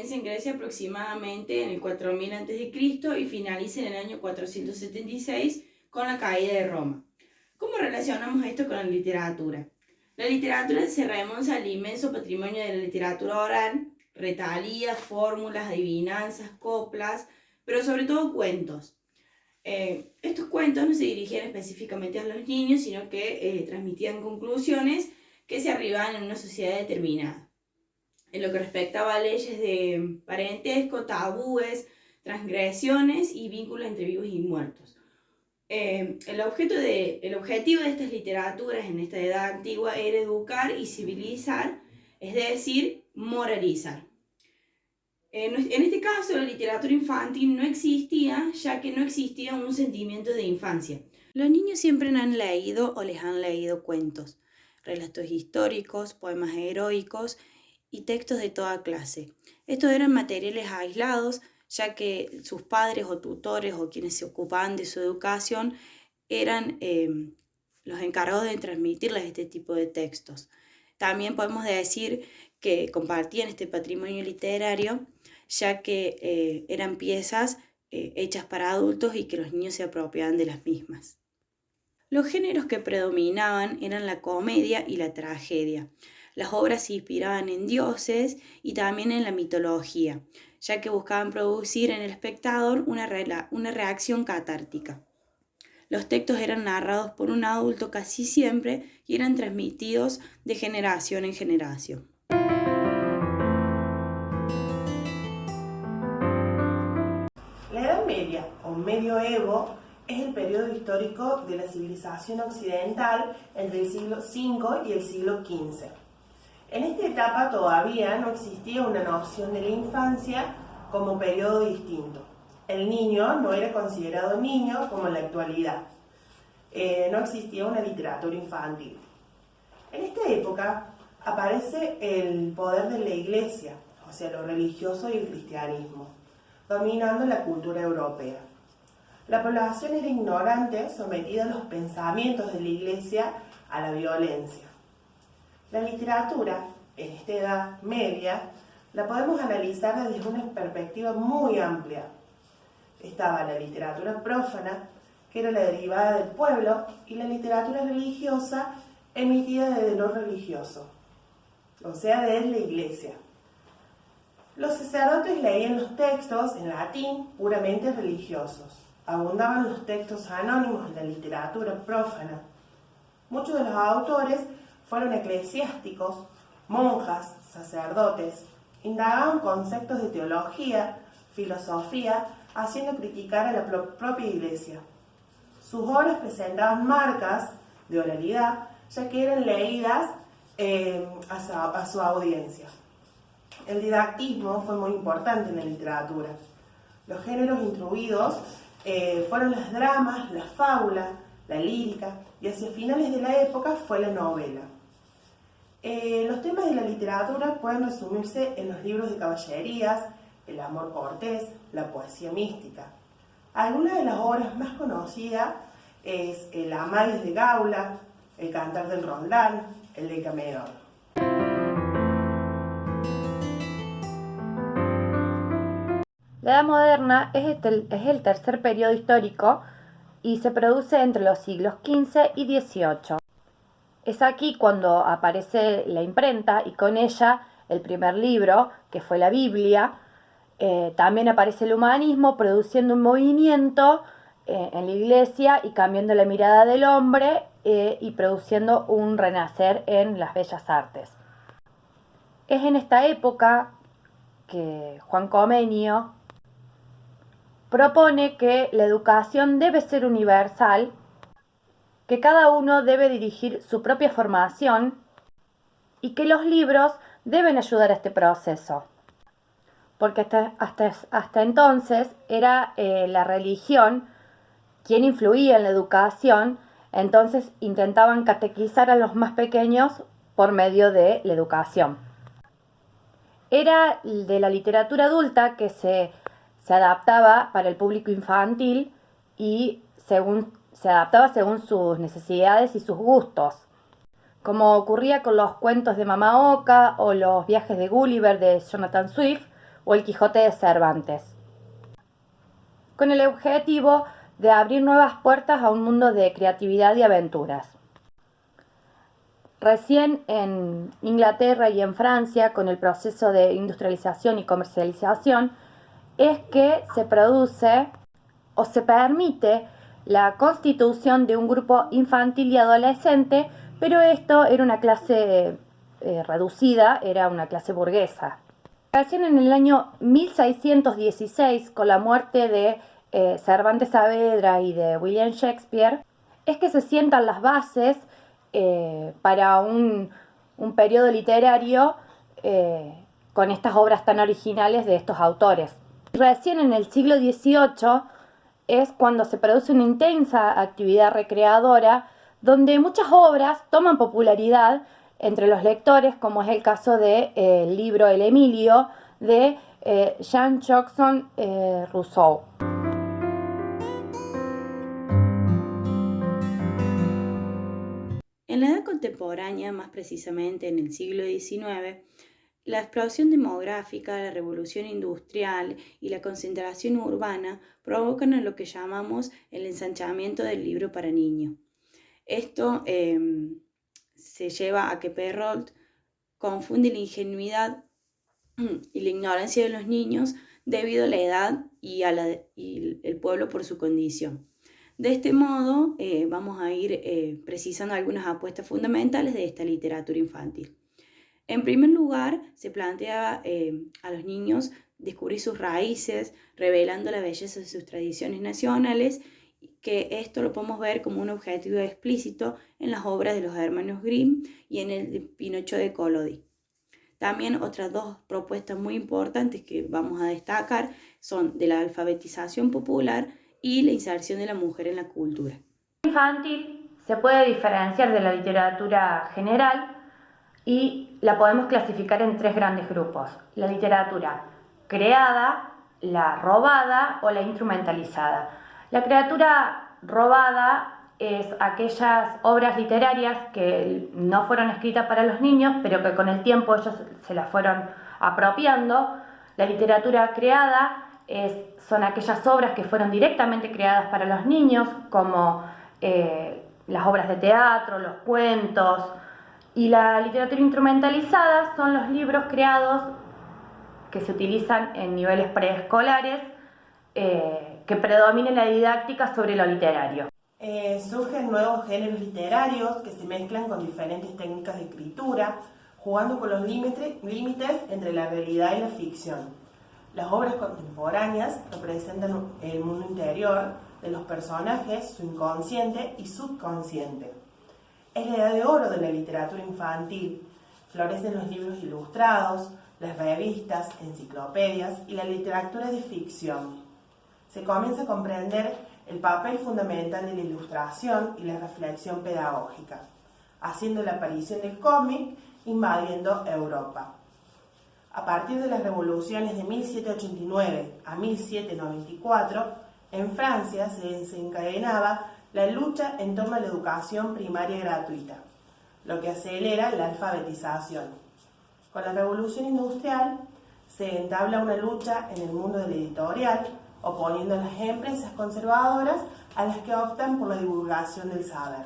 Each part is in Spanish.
comienza en Grecia aproximadamente en el 4000 a.C. y finaliza en el año 476 con la caída de Roma. ¿Cómo relacionamos esto con la literatura? La literatura se remonta al inmenso patrimonio de la literatura oral, retalías, fórmulas, adivinanzas, coplas, pero sobre todo cuentos. Estos cuentos no se dirigían específicamente a los niños, sino que transmitían conclusiones que se arribaban en una sociedad determinada. En lo que respectaba a leyes de parentesco, tabúes, transgresiones y vínculos entre vivos y muertos. El objetivo de estas literaturas en esta edad antigua era educar y civilizar, es decir, moralizar. En este caso, la literatura infantil no existía, ya que no existía un sentimiento de infancia. Los niños siempre han leído o les han leído cuentos, relatos históricos, poemas heroicos y textos de toda clase. Estos eran materiales aislados, ya que sus padres o tutores o quienes se ocupaban de su educación eran los encargados de transmitirles este tipo de textos. También podemos decir que compartían este patrimonio literario, ya que eran piezas hechas para adultos y que los niños se apropiaban de las mismas. Los géneros que predominaban eran la comedia y la tragedia. Las obras se inspiraban en dioses y también en la mitología, ya que buscaban producir en el espectador una reacción catártica. Los textos eran narrados por un adulto casi siempre y eran transmitidos de generación en generación. La Edad Media, o Medioevo, es el periodo histórico de la civilización occidental entre el siglo V y el siglo XV. En esta etapa todavía no existía una noción de la infancia como periodo distinto. El niño no era considerado niño como en la actualidad. No existía una literatura infantil. En esta época aparece el poder de la Iglesia, o sea, lo religioso y el cristianismo, dominando la cultura europea. La población era ignorante, sometida a los pensamientos de la Iglesia, a la violencia. La literatura, en esta edad media, la podemos analizar desde una perspectiva muy amplia. Estaba la literatura prófana, que era la derivada del pueblo, y la literatura religiosa, emitida desde lo religioso, o sea, desde la Iglesia. Los sacerdotes leían los textos en latín puramente religiosos. Abundaban los textos anónimos en la literatura prófana. Muchos de los autores fueron eclesiásticos, monjas, sacerdotes. Indagaban conceptos de teología, filosofía, haciendo criticar a la propia Iglesia. Sus obras presentaban marcas de oralidad, ya que eran leídas a su audiencia. El didactismo fue muy importante en la literatura. Los géneros introducidos fueron los dramas, la fábula, la lírica, y hacia finales de la época fue la novela. Los temas de la literatura pueden resumirse en los libros de caballerías, el amor cortés, la poesía mística. Algunas de las obras más conocidas es el Amadís de Gaula, el Cantar del Roldán, el Decamerón. La Edad Moderna es el tercer periodo histórico y se produce entre los siglos XV y XVIII. Es aquí cuando aparece la imprenta y con ella el primer libro, que fue la Biblia. También aparece el humanismo, produciendo un movimiento en la Iglesia y cambiando la mirada del hombre y produciendo un renacer en las bellas artes. Es en esta época que Juan Comenio propone que la educación debe ser universal, que cada uno debe dirigir su propia formación y que los libros deben ayudar a este proceso. Porque hasta entonces era la religión quien influía en la educación, entonces intentaban catequizar a los más pequeños por medio de la educación. Era de la literatura adulta que se adaptaba para el público infantil y se adaptaba según sus necesidades y sus gustos. Como ocurría con los cuentos de Mama Oca o los viajes de Gulliver de Jonathan Swift, o El Quijote de Cervantes, con el objetivo de abrir nuevas puertas a un mundo de creatividad y aventuras. Recién en Inglaterra y en Francia, con el proceso de industrialización y comercialización, es que se produce o se permite la constitución de un grupo infantil y adolescente, pero esto era una clase reducida, era una clase burguesa. Recién en el año 1616, con la muerte de Cervantes Saavedra y de William Shakespeare, es que se sientan las bases para un periodo literario con estas obras tan originales de estos autores. Recién en el siglo XVIII es cuando se produce una intensa actividad recreadora donde muchas obras toman popularidad entre los lectores, como es el caso del libro El Emilio de Jean-Jacques Rousseau. En la edad contemporánea, más precisamente en el siglo XIX, la explosión demográfica, la revolución industrial y la concentración urbana provocan lo que llamamos el ensanchamiento del libro para niños. Esto se lleva a que Perrault confunde la ingenuidad y la ignorancia de los niños debido a la edad y el pueblo por su condición. De este modo, vamos a ir precisando algunas apuestas fundamentales de esta literatura infantil. En primer lugar, se plantea a los niños descubrir sus raíces, revelando la belleza de sus tradiciones nacionales, que esto lo podemos ver como un objetivo explícito en las obras de los hermanos Grimm y en el de Pinocho de Collodi. También otras dos propuestas muy importantes que vamos a destacar son de la alfabetización popular y la inserción de la mujer en la cultura. Infantil se puede diferenciar de la literatura general y la podemos clasificar en tres grandes grupos: la literatura creada, la robada o la instrumentalizada. La literatura robada es aquellas obras literarias que no fueron escritas para los niños, pero que con el tiempo ellos se las fueron apropiando. La literatura creada son aquellas obras que fueron directamente creadas para los niños, como las obras de teatro, los cuentos. Y la literatura instrumentalizada son los libros creados que se utilizan en niveles preescolares, que predominen la didáctica sobre lo literario. Surgen nuevos géneros literarios que se mezclan con diferentes técnicas de escritura, jugando con los límites entre la realidad y la ficción. Las obras contemporáneas representan el mundo interior de los personajes, su inconsciente y subconsciente. Es la edad de oro de la literatura infantil. Florecen los libros ilustrados, las revistas, enciclopedias y la literatura de ficción. Se comienza a comprender el papel fundamental de la ilustración y la reflexión pedagógica, haciendo la aparición del cómic invadiendo Europa. A partir de las revoluciones de 1789 a 1794, en Francia se desencadenaba la lucha en torno a la educación primaria gratuita, lo que acelera la alfabetización. Con la revolución industrial se entabla una lucha en el mundo de la editorial, oponiendo a las empresas conservadoras a las que optan por la divulgación del saber.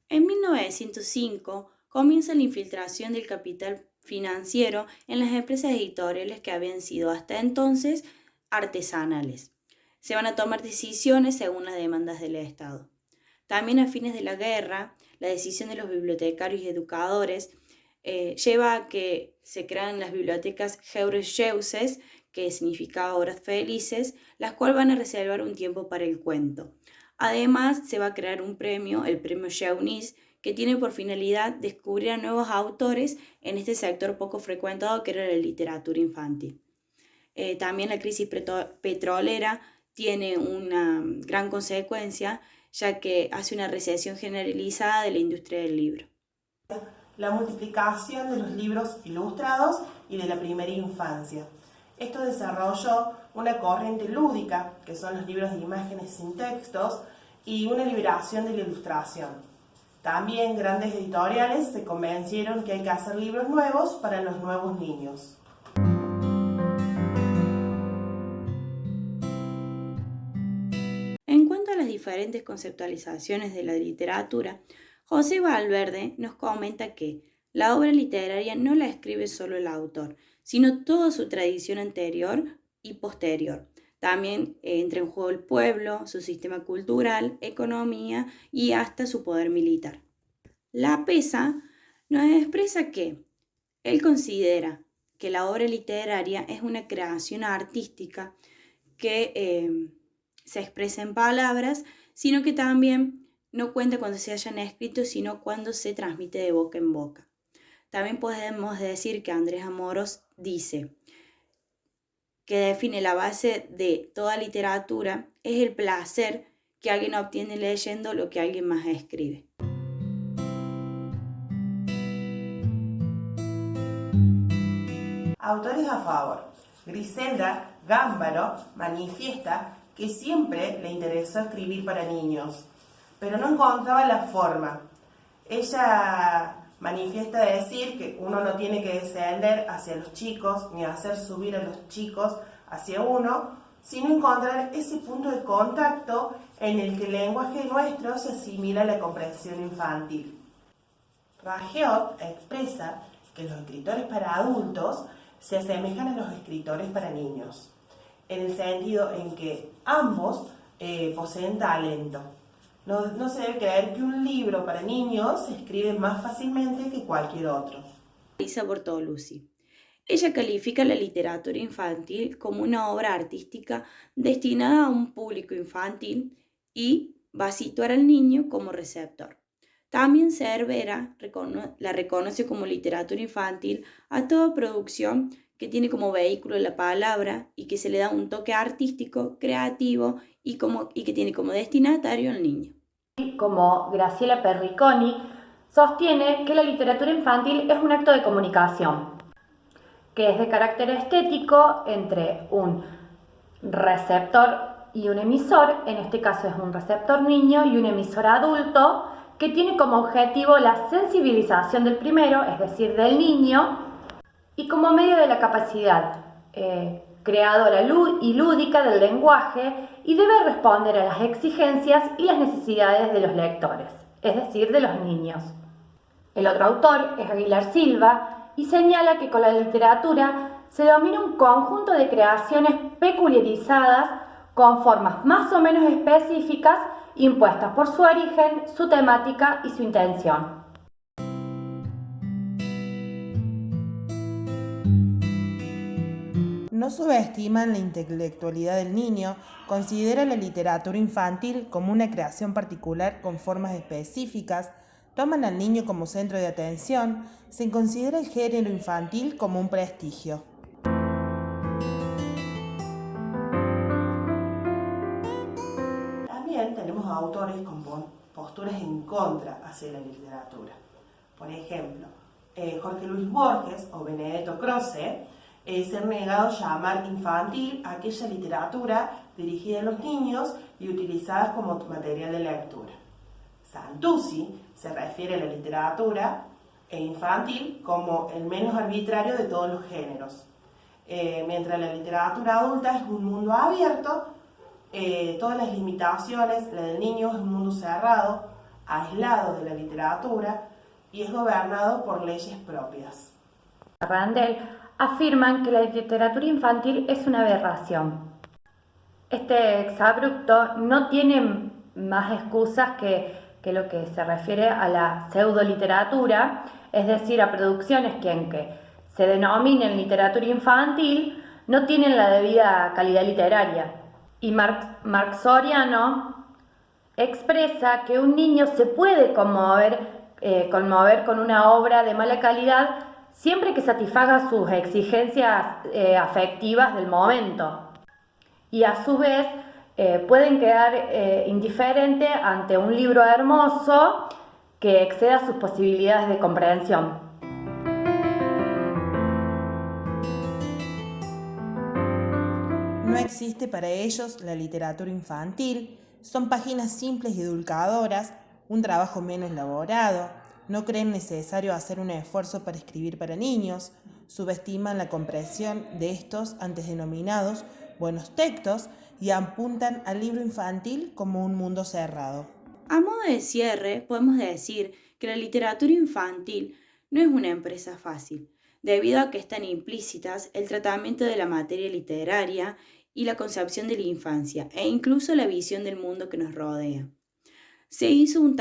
En 1905 comienza la infiltración del capital financiero en las empresas editoriales que habían sido hasta entonces artesanales. Se van a tomar decisiones según las demandas del Estado. También a fines de la guerra, la decisión de los bibliotecarios y educadores lleva a que se crean las bibliotecas Georges, que significa horas felices, las cuales van a reservar un tiempo para el cuento. Además, se va a crear un premio, el premio Jeunesse, que tiene por finalidad descubrir a nuevos autores en este sector poco frecuentado que era la literatura infantil. También la crisis petrolera tiene una gran consecuencia, ya que hace una recesión generalizada de la industria del libro. La multiplicación de los libros ilustrados y de la primera infancia. Esto desarrolló una corriente lúdica, que son los libros de imágenes sin textos, y una liberación de la ilustración. También grandes editoriales se convencieron que hay que hacer libros nuevos para los nuevos niños. diferentes conceptualizaciones de la literatura, José Valverde nos comenta que la obra literaria no la escribe solo el autor, sino toda su tradición anterior y posterior. También entra en juego el pueblo, su sistema cultural, economía y hasta su poder militar. La Pesa nos expresa que él considera que la obra literaria es una creación artística que se expresa en palabras, sino que también no cuenta cuando se hayan escrito, sino cuando se transmite de boca en boca. También podemos decir que Andrés Amorós dice que define la base de toda literatura es el placer que alguien obtiene leyendo lo que alguien más escribe. Autores a favor. Griselda Gámbaro manifiesta que siempre le interesó escribir para niños, pero no encontraba la forma. Ella manifiesta decir que uno no tiene que descender hacia los chicos ni hacer subir a los chicos hacia uno, sino encontrar ese punto de contacto en el que el lenguaje nuestro se asimila a la comprensión infantil. Rageot expresa que los escritores para adultos se asemejan a los escritores para niños, en el sentido en que ambos poseen talento. No se debe creer que un libro para niños se escribe más fácilmente que cualquier otro. Elisa Bortolucci. Ella califica la literatura infantil como una obra artística destinada a un público infantil y va a situar al niño como receptor. También Cervera la reconoce como literatura infantil a toda producción que tiene como vehículo la palabra y que se le da un toque artístico, creativo y que tiene como destinatario al niño. Como Graciela Perriconi, sostiene que la literatura infantil es un acto de comunicación, que es de carácter estético entre un receptor y un emisor, en este caso es un receptor niño y un emisor adulto, que tiene como objetivo la sensibilización del primero, es decir, del niño, y como medio de la capacidad creadora y lúdica del lenguaje, y debe responder a las exigencias y las necesidades de los lectores, es decir, de los niños. El otro autor es Aguilar Silva y señala que con la literatura se domina un conjunto de creaciones peculiarizadas con formas más o menos específicas impuestas por su origen, su temática y su intención. No subestiman la intelectualidad del niño, considera la literatura infantil como una creación particular con formas específicas, toman al niño como centro de atención, se considera el género infantil como un prestigio. También tenemos autores con posturas en contra hacia la literatura. Por ejemplo, Jorge Luis Borges o Benedetto Croce se han negado a llamar infantil a aquella literatura dirigida a los niños y utilizadas como material de lectura. Santuzzi se refiere a la literatura infantil como el menos arbitrario de todos los géneros. Mientras la literatura adulta es un mundo abierto, todas las limitaciones, la del niño es un mundo cerrado, aislado de la literatura y es gobernado por leyes propias. Randel afirman que la literatura infantil es una aberración. Este exabrupto no tiene más excusas que lo que se refiere a la pseudoliteratura, es decir, a producciones que aunque se denominen literatura infantil, no tienen la debida calidad literaria. Y Marc Soriano expresa que un niño se puede conmover con una obra de mala calidad siempre que satisfaga sus exigencias afectivas del momento. Y a su vez pueden quedar indiferentes ante un libro hermoso que exceda sus posibilidades de comprensión. No existe para ellos la literatura infantil, son páginas simples y edulcoradoras, un trabajo menos elaborado, no creen necesario hacer un esfuerzo para escribir para niños, subestiman la comprensión de estos antes denominados buenos textos y apuntan al libro infantil como un mundo cerrado. A modo de cierre, podemos decir que la literatura infantil no es una empresa fácil, debido a que están implícitas el tratamiento de la materia literaria y la concepción de la infancia, e incluso la visión del mundo que nos rodea. Se hizo un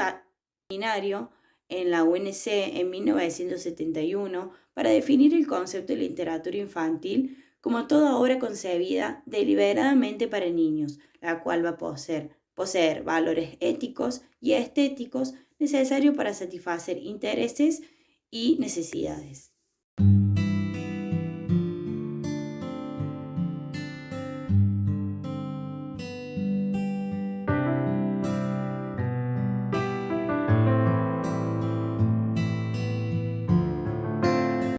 seminario en la UNC en 1971 para definir el concepto de literatura infantil como toda obra concebida deliberadamente para niños, la cual va a poseer valores éticos y estéticos necesarios para satisfacer intereses y necesidades.